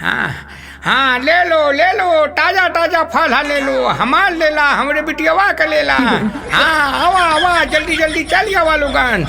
हाँ हाँ, ले लो ताजा ताजा फल है, ले लो हमार लेला, हमरे बिटियावा का लेला। हाँ आवा आवा, जल्दी जल्दी चल आवा लोगन।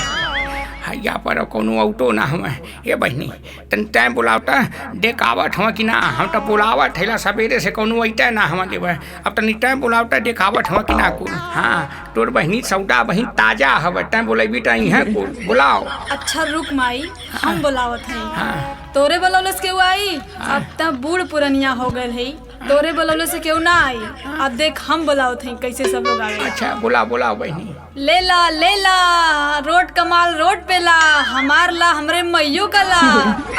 यहाँ पर कोनो ऑटो ना हमें ये बहनी तन टाइम बुलावता देखावट हम कि ना, हम तो बुलावट है सवेरे से कोनो अइते ना हम देवे, अब तनी टाइम बुलावता देखावट हम कि ना कुल। हाँ तोर बहनी सौदा बहन ताजा हवे, टाइम बुलेबी तो है कुल बुलाओ। अच्छा रुक माई, हम बुलावत हैं। हाँ तोरे बोलौले से केहू आई? अब त बूढ़ पुरनिया हो गए है, तोरे बोलौले से केहू ना आई। अब देख हम बुलावत हैं कैसे सब लोग आवे। अच्छा बुलाओ बहनी। लेला रोड कमाल रोड पे ला, हमार ला हमरे मैयो का ला।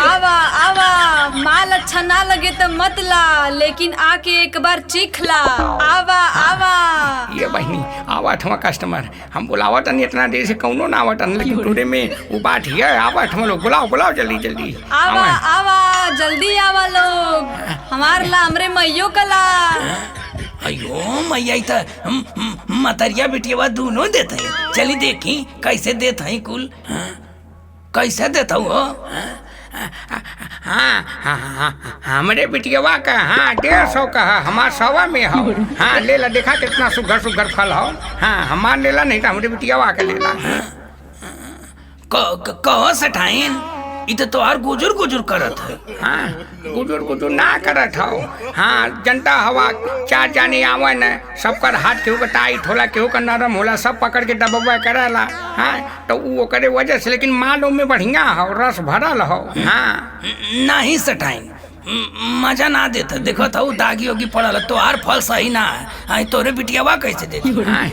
आवा आवा, माल अच्छा ना लगे तो मत ला, लेकिन आके एक बार चीख ला। आवा आवा। ये बहनी आवत हम कस्टमर, हम बुलावत नहीं इतना देर से कौनो ना आवत, लेकिन तोरे में वो बात है आवत हम लोग। बुलाओ जल्दी जल्दी। आवा आवा, जल्दी आवा लोग, हमार ला हमरे मैयो का ला। अयो मैया त मतरिया बिटिया दोनों देते हैं, चली देखी कैसे देते हैं कुल। कैसे देता हो? हाँ हमरे बिटियावा का 150 का है, हमार 100 में हो। हाँ ले ला, देखा कितना सुघर फल हो। हाँ हमार लेला नहीं तो हमरे बिटियावा का लेला। कहो सठाइन इ तो तोहार गुजुर करत है। हाँ गुजुर ना करत हो। हाँ जनता हवा 4 जाने आवे न, सबकर हाथ केहू का टाइट होला, केहू का नरम होला, सब पकड़ के दबवा करेला। हाँ तो वो करे वजह से, लेकिन मालों में बढ़िया हो, रस भरल हो। हाँ नहीं सठाइन मजा ना देता, देखो तो दागी होगी पड़ल, तोहार फल सही ना है। तोरे बिटियावा कैसे देती? हाँ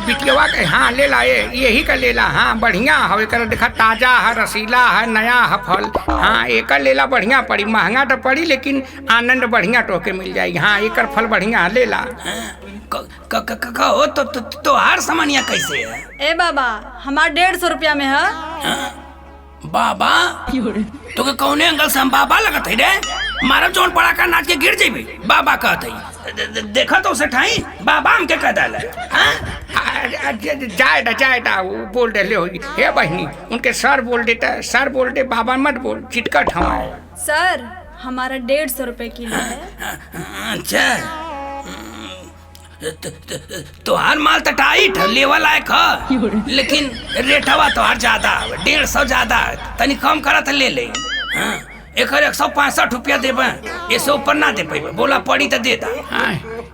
बिटियावा का हाँ ले ला, यही का ले ला। हाँ बढ़िया हो, एक देखा ताजा है, रसीला है, नया है फल। हाँ एक ले ला, बढ़िया पड़ी, महंगा तो पड़ी लेकिन आनंद बढ़िया टोके मिल जाएगी। हाँ एक फल बढ़िया ले ला। कहो तोहार सामानिया कैसे है? ए बाबा हमार 150 रुपया में है। बाबा तो कौने एंगल से हम बाबा लगत है रे? मारब जोन पड़ा कर नाच के गिर जेबी बाबा कहते ही। देखा तो उसे ठाई बाबा हमके कह डाला। जाएगा वो बोल दे ले होगी। हे बहनी उनके सर बोल देता, सर बोल दे, बाबा मत बोल, चिटकट हमारे। सर हमारा 150 रुपए किलो है। अच्छा तोहार माल तो टाइट लेवल लायक है, लेकिन रेटवा तोहार ज्यादा 150 ज्यादा, तनी कम करत ले ले। एक 165 रुपया देबे, इससे ऊपर ना दे पेबे, बोला पड़ी तो दे दा।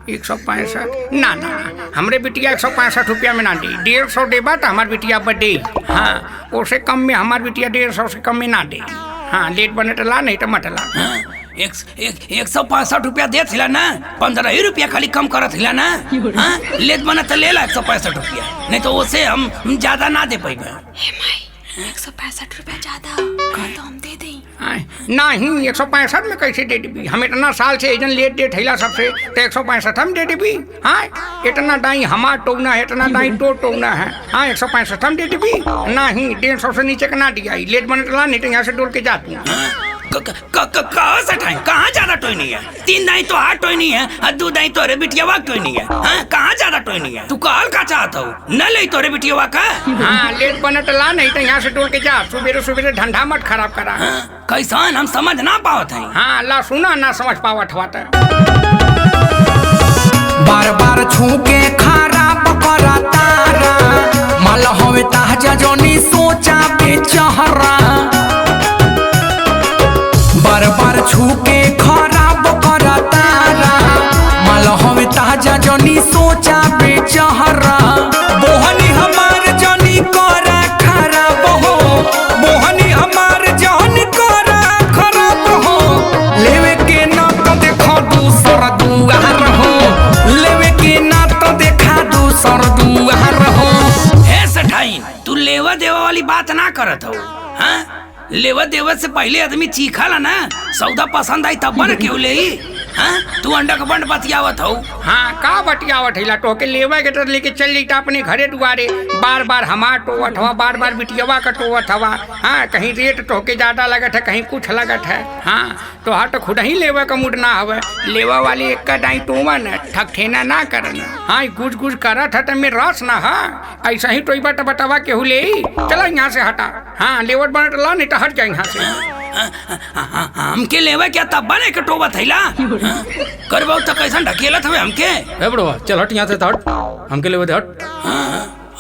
165 ना हमरे बिटिया 165 रुपया में ना दे, 150 देबा तो हमार बिटिया बदे। हाँ उससे कम में हमार बिटिया 150 से कम में ना दे। हाँ लेट बने तो ला, नहीं तो मत ला। 165 रुपया दे थिला ना, 15 रुपया खाली कम करत थिला ना। हाँ लेट बना तो ले ला 165 रुपया, नहीं तो उससे हम ज्यादा ना दे पाएंगे। 165 रुपया ज्यादा तो हम दे दें। नहीं 165 में कैसे दे देबी? हम इतना साल से एजन लेट दे थैला सबसे, तो 165 हम दे देबी। हाँ इतना दाई हमार टोना है, इतना दाई तो टोना है। हाँ 165 हम दे देबी। नहीं 150 से नीचे का ना दिया, लेट बने तो ला, नहीं तो यहाँ से डोल के जाती हूँ। कहाँ से ठाई? कहाँ ज्यादा टोई नहीं है? 3 दाई तो 8 टोई नहीं है और 2 दाई तोरे बिटियावा टोई नहीं है। हाँ कहाँ ज्यादा टोई नहीं है? तू कहल का चाहता हो? न ले तोरे बिटियावा का। हाँ लेट बने तो ला, नहीं तो यहाँ से डोल के जा। सुबेरे धंधा मत खराब करा। कैसान हम समझ ना पावत है। हाँ ला सुना ना समझ पावत हुआ तो बार बार छू के खराब करा तारा, माल होवे ताजा जोनी सोचा बेचहरा। बार बार छू के खराब करा तारा, माल होवे ताजा जोनी सोचा बेचहरा। बोहनी हमार जोनी करा खराब हो, बोहनी हमार जोनी करा खराब हो। लेवे के ना तो देखो दूसर दुआर हो, लेवे के ना तो देखा दूसर दुआर हो। हे सठाइन तू लेवा देवा वाली बात ना करत हो। हाँ लेवा देवा से पहले आदमी चीखला ना, सौदा पसंद आई तब न क्यों ले। हाँ तू अंडा का बंड बतियावत हो। हाँ का बतियावत है? तो के लेवा के तो लेके चल जाता अपने घरे दुआरे। बार बार हमार टोवत हवा, बार बार बिटियावा का टोवत हवा। हाँ कहीं रेट तो के ज्यादा लगत है, कहीं कुछ लगत है। हाँ तो हाँ तो खुद ही लेवा का मूड ना हवे। लेवा वाले एक का दाई टोवन ठकठेना ना करना। हाँ गुज गुज करत है तो में रस ना है, ऐसा ही टोई बात बतावा केहू ले। चला यहाँ से हटा। हाँ लेवट बने तो ला, नहीं तो हट जाए यहाँ से। हमके लेवे क्या तब बने के टोबा थैला करबो तो कैसन ढकेलत हवे हमके ए बुढ़वा चल हट यहाँ से हट हमके लेवे दे हट।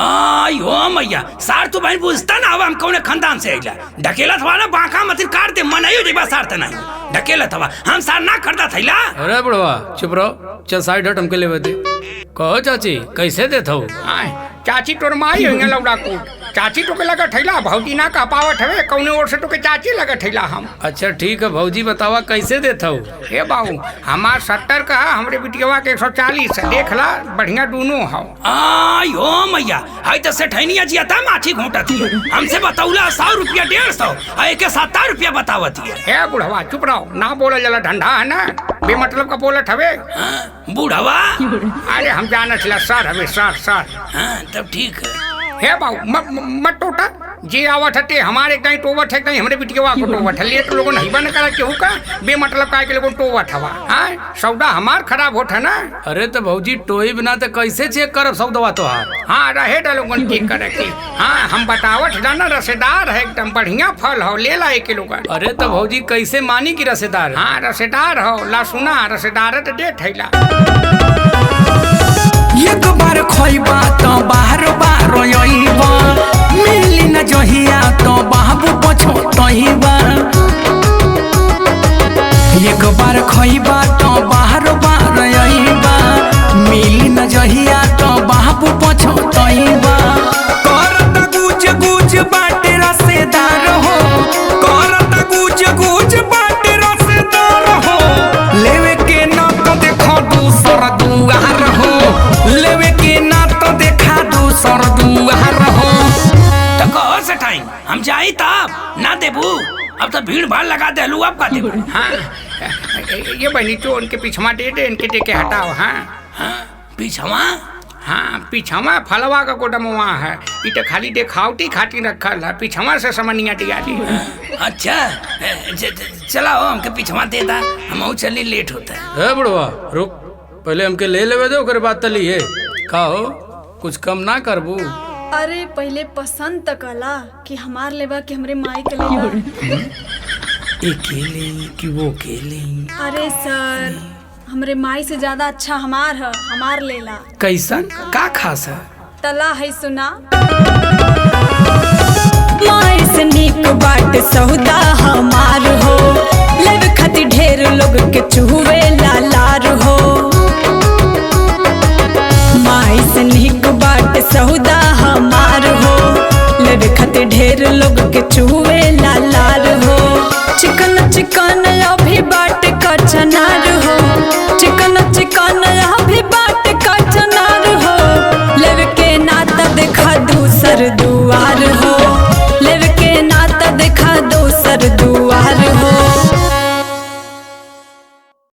आयो मैया सार तू भाई बुझता ना अब हम कौन खानदान से आइला ढकेलत हवा ना बांका मत काट दे मनाइयो देबा सार त नहीं ढकेलत हवा हम सार ना करता थैला। अरे बुढ़वा चुप रहो चल साइड हट हमके लेवे दे। कहो चाची कैसे देत हो? चाची तोर माई होंगे लौड़ा कूट चाची तो के लगा ठैला भौजी ना कह पावत हवे कौने ओर से तो के चाची लगा ठैला हम। अच्छा ठीक है भौजी बतावा कैसे देत हो? हे बाबू हमार 70 का हमरे बिटियावा के 140 देख ला बढ़िया दोनों हो। आयो मैया हाय तो सेठैनिया जिया था माछी घोटा थी हमसे बतौला 100 रुपया 150 आ एक 70 रुपया बतावत है। हे बुढ़वा चुप रहो ना बोला जला ठंडा है ना बेमतलब का बोलत हवे बूढ़वा। अरे हम जाना चला सर हवे सर तब ठीक है। हे बाबू मत टोटा जे आवत हटे हमारे कहीं टोवत है कहीं हमरे बिटियावा को टोवत है लेट लोगों नहीं बन करा केहू का बेमतलब का के लोगों टोवत हवा। हां सौदा हमार खराब होत है ना। अरे तो भौजी टोई बिना तो कैसे चेक करब सौदवा तोहार? हाँ रहे लोगन ठीक करे की। हाँ हम बतावत जाना रसेदार है एकदम बढ़िया फल हो ले ला 1 किलो का। अरे तो भौजी कैसे मानी की रसेदार? हाँ रसेदार हो ला सुना रसेदार तो दे थैला। एक बार खोइबा तो बाहर बाहर आइबा मिली न जहिया तो बाबू पछोतइबा। एक बार खोइबा तो बाहर बाहर आइबा मिली न जहिया तो बाबू पछोतइबा। करत गुज गुज बाटे रसेदार हो करत गुज गुज बाटे रसेदार हो लेवे के ना तो देखो दूसर दुआर हो लेवे के ना तो देखा दूसर दुआर हो। तो कहो सेठाइन हम जाई तब ना देबू अब तो भीड़ भाड़ लगा दे लू अब का देबू। हाँ ये बनी तो उनके पीछवा दे दे इनके देके हटाओ। हाँ पीछवा। हाँ पीछवा फलवा का गोडमवा है ये तो खाली देखावटी खातिर रखल है पीछवा से समनिया दिया दी। अच्छा चला हो हमके पीछवा दे दा हम चली लेट होता है। ए बुढ़वा रुक पहले हमके ले लेवे दे ओकरे बाद तली है का हो कुछ कम ना करबू? अरे पहले पसंद तक कला कि हमार लेबा कि हमरे माई के लेबा। अकेले कि वो अकेले? अरे सर हमरे माई से ज्यादा अच्छा हमार है हमार लेला। कैसन का खास है? तला है सुना माई से नीक बाट सौदा हमार हो लेवे खातिर ढेर लोग के चुहवे लालार हो। माई से नीक बाट सौदा हमार हो लेवे खातिर ढेर लोग के चुहवे